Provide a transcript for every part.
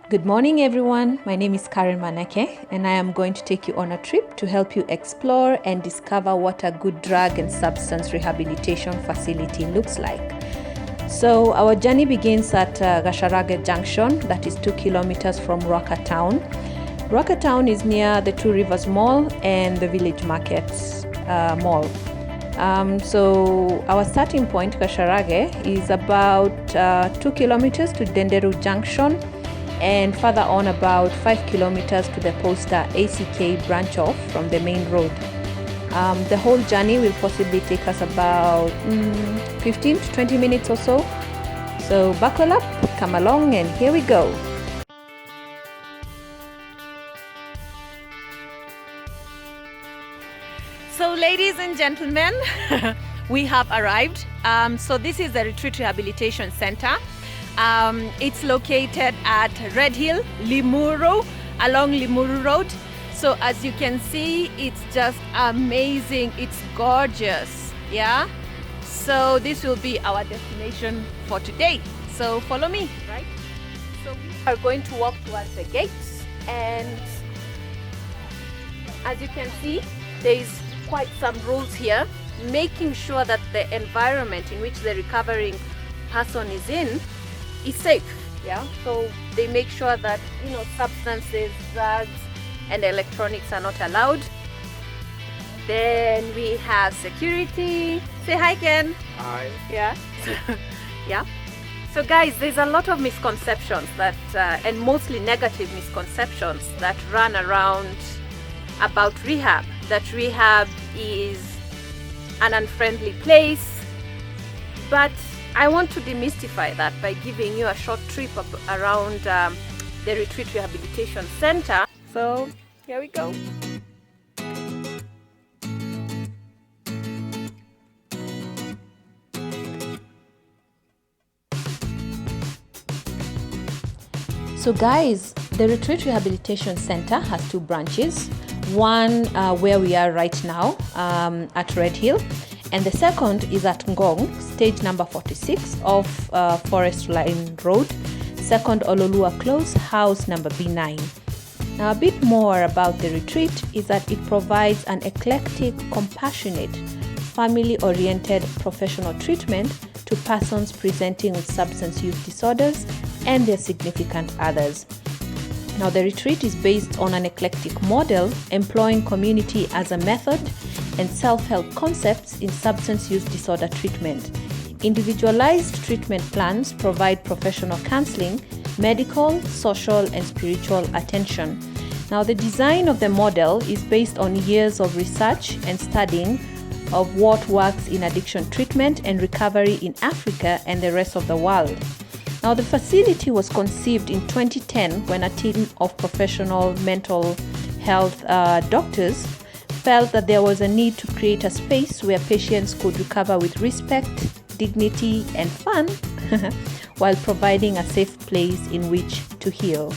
Good morning, everyone. My name is Karen Maneke, and I am going to take you on a trip to help you explore and discover what a good drug and substance rehabilitation facility looks like. So our journey begins at Gasharage Junction, that is 2 kilometers from Ruaka Town. Ruaka Town is near the Two Rivers Mall and the Village Markets Mall. So our starting point, Gasharage, is about 2 kilometers to Denderu Junction, and further on about 5 kilometers to the Posta ACK branch off from the main road. The whole journey will possibly take us about 15 to 20 minutes or so. So buckle up, come along, and here we go. So ladies and gentlemen, we have arrived. So this is the Retreat Rehabilitation Center. It's located at Red Hill, Limuru, along Limuru Road. So as you can see, it's just amazing. It's gorgeous, yeah? So this will be our destination for today. So follow me, right? So we are going to walk towards the gates, and as you can see, there is quite some rules here, making sure that the environment in which the recovering person is in is safe, yeah? So they make sure that, substances, drugs, and electronics are not allowed. Then we have security. Say hi, Ken. Hi. Yeah. Yeah. So guys, there's a lot of misconceptions that, and mostly negative misconceptions that run around about rehab. That rehab is an unfriendly place, but I want to demystify that by giving you a short trip around the Retreat Rehabilitation Center. So here we go. So guys, the Retreat Rehabilitation Center has two branches. One where we are right now at Red Hill, and the second is at Ngong, stage number 46 of Forest Line Road, second Ololua Close, house number B9. Now a bit more about the retreat is that it provides an eclectic, compassionate, family-oriented professional treatment to persons presenting with substance use disorders and their significant others. Now the retreat is based on an eclectic model employing community as a method and self-help concepts in substance use disorder treatment. Individualized treatment plans provide professional counseling, medical, social, and spiritual attention. Now the design of the model is based on years of research and studying of what works in addiction treatment and recovery in Africa and the rest of the world. Now the facility was conceived in 2010 when a team of professional mental health doctors felt that there was a need to create a space where patients could recover with respect, dignity, and fun while providing a safe place in which to heal.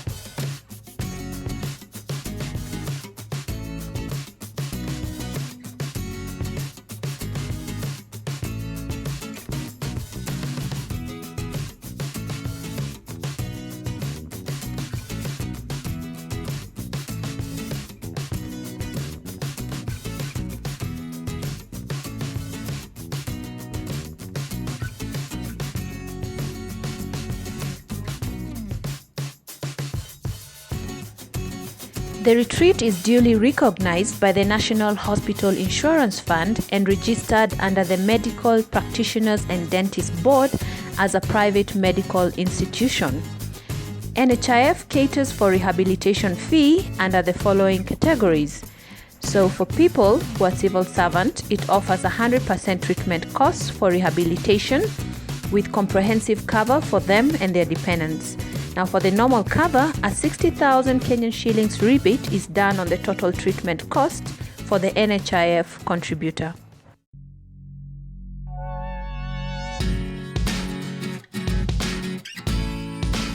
The retreat is duly recognized by the National Hospital Insurance Fund and registered under the Medical Practitioners and Dentists Board as a private medical institution. NHIF caters for rehabilitation fee under the following categories. So for people who are civil servant, it offers 100% treatment costs for rehabilitation with comprehensive cover for them and their dependents. Now for the normal cover, a 60,000 Kenyan shillings rebate is done on the total treatment cost for the NHIF contributor.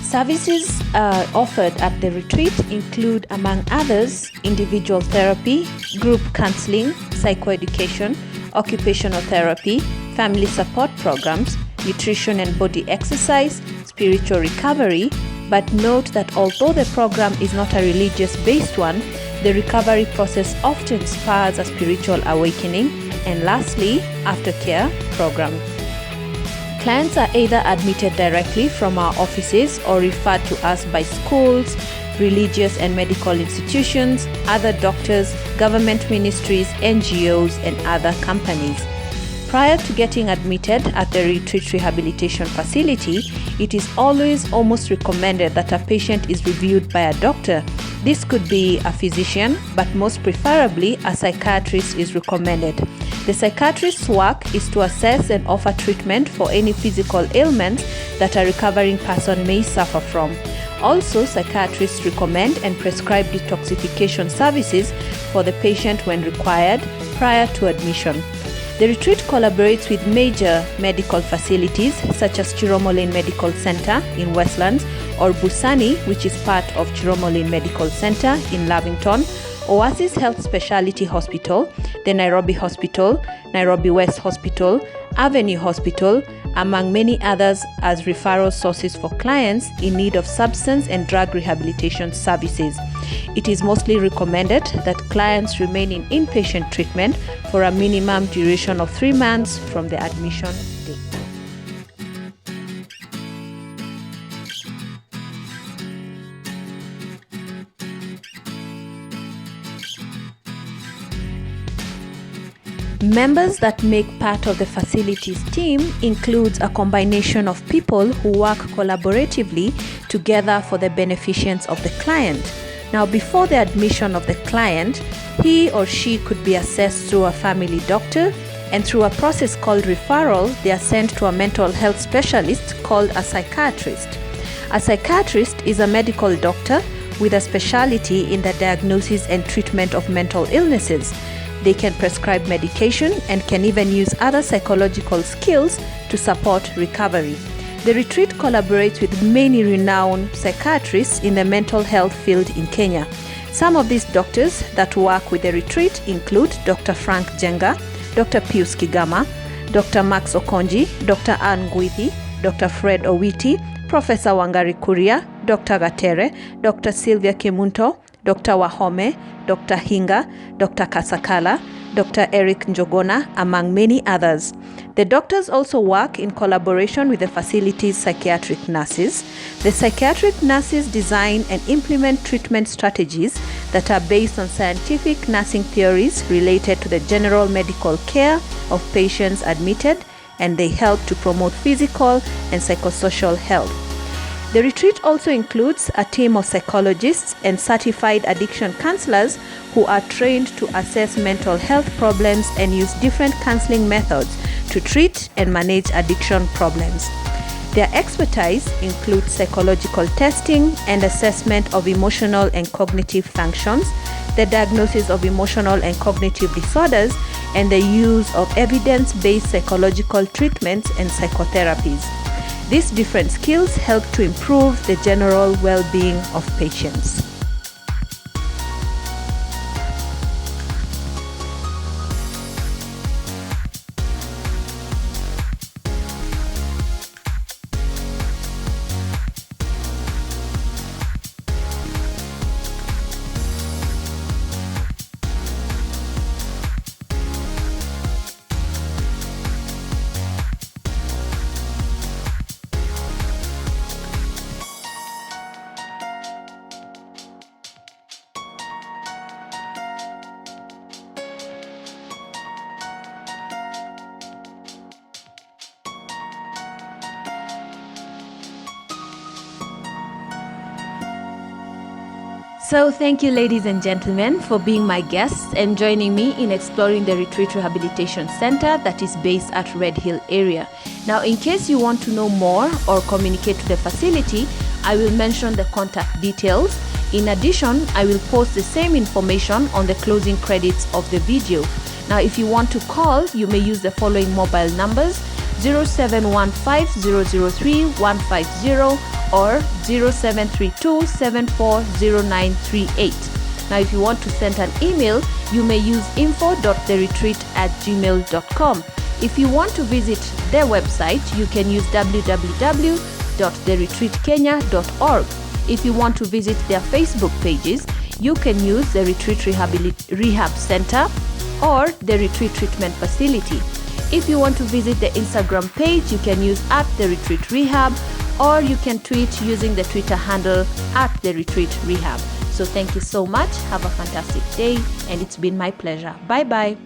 Services offered at the retreat include, among others, individual therapy, group counseling, psychoeducation, occupational therapy, family support programs, nutrition and body exercise, spiritual recovery, But note that although the program is not a religious-based one, the recovery process often spurs a spiritual awakening, and lastly, aftercare program. Clients are either admitted directly from our offices or referred to us by schools, religious and medical institutions, other doctors, government ministries, NGOs, and other companies. Prior to getting admitted at the retreat rehabilitation facility, it is always almost recommended that a patient is reviewed by a doctor. This could be a physician, but most preferably a psychiatrist is recommended. The psychiatrist's work is to assess and offer treatment for any physical ailments that a recovering person may suffer from. Also, psychiatrists recommend and prescribe detoxification services for the patient when required prior to admission. The retreat collaborates with major medical facilities such as Chiromolene Medical Center in Westlands or Busani, which is part of Chiromolene Medical Center in Lavington, Oasis Health Specialty Hospital, the Nairobi Hospital, Nairobi West Hospital, Avenue Hospital, among many others, as referral sources for clients in need of substance and drug rehabilitation services. It is mostly recommended that clients remain in inpatient treatment for a minimum duration of 3 months from the admission date. Members that make part of the facilities team includes a combination of people who work collaboratively together for the beneficence of the client. Now, before the admission of the client, he or she could be assessed through a family doctor, and through a process called referral, they are sent to a mental health specialist called a psychiatrist. A psychiatrist is a medical doctor with a specialty in the diagnosis and treatment of mental illnesses. They can prescribe medication and can even use other psychological skills to support recovery. The retreat collaborates with many renowned psychiatrists in the mental health field in Kenya. Some of these doctors that work with the retreat include Dr. Frank Jenga, Dr. Pius Kigama, Dr. Max Okonji, Dr. Ann Gwithi, Dr. Fred Owiti, Professor Wangari Kuria, Dr. Gatere, Dr. Sylvia Kimunto, Dr. Wahome, Dr. Hinga, Dr. Kasakala, Dr. Eric Njogona, among many others. The doctors also work in collaboration with the facility's psychiatric nurses. The psychiatric nurses design and implement treatment strategies that are based on scientific nursing theories related to the general medical care of patients admitted, and they help to promote physical and psychosocial health. The retreat also includes a team of psychologists and certified addiction counselors who are trained to assess mental health problems and use different counseling methods to treat and manage addiction problems. Their expertise includes psychological testing and assessment of emotional and cognitive functions, the diagnosis of emotional and cognitive disorders, and the use of evidence-based psychological treatments and psychotherapies. These different skills help to improve the general well-being of patients. So thank you, ladies and gentlemen, for being my guests and joining me in exploring the Retreat Rehabilitation Center that is based at Red Hill area. Now, in case you want to know more or communicate to the facility, I will mention the contact details. In addition, I will post the same information on the closing credits of the video. Now, if you want to call, you may use the following mobile numbers: 0715-003-150 or 0732-740938. Now, if you want to send an email, you may use info.theretreat@gmail.com. If you want to visit their website, you can use www.theretreat.com. www.theretreatkenya.org. If you want to visit their Facebook pages, you can use the Retreat Rehab Center or the Retreat Treatment Facility. If you want to visit the Instagram page, you can use @theretreatrehab, or you can tweet using the Twitter handle @theretreatrehab. So thank you so much. Have a fantastic day, and it's been my pleasure. Bye bye.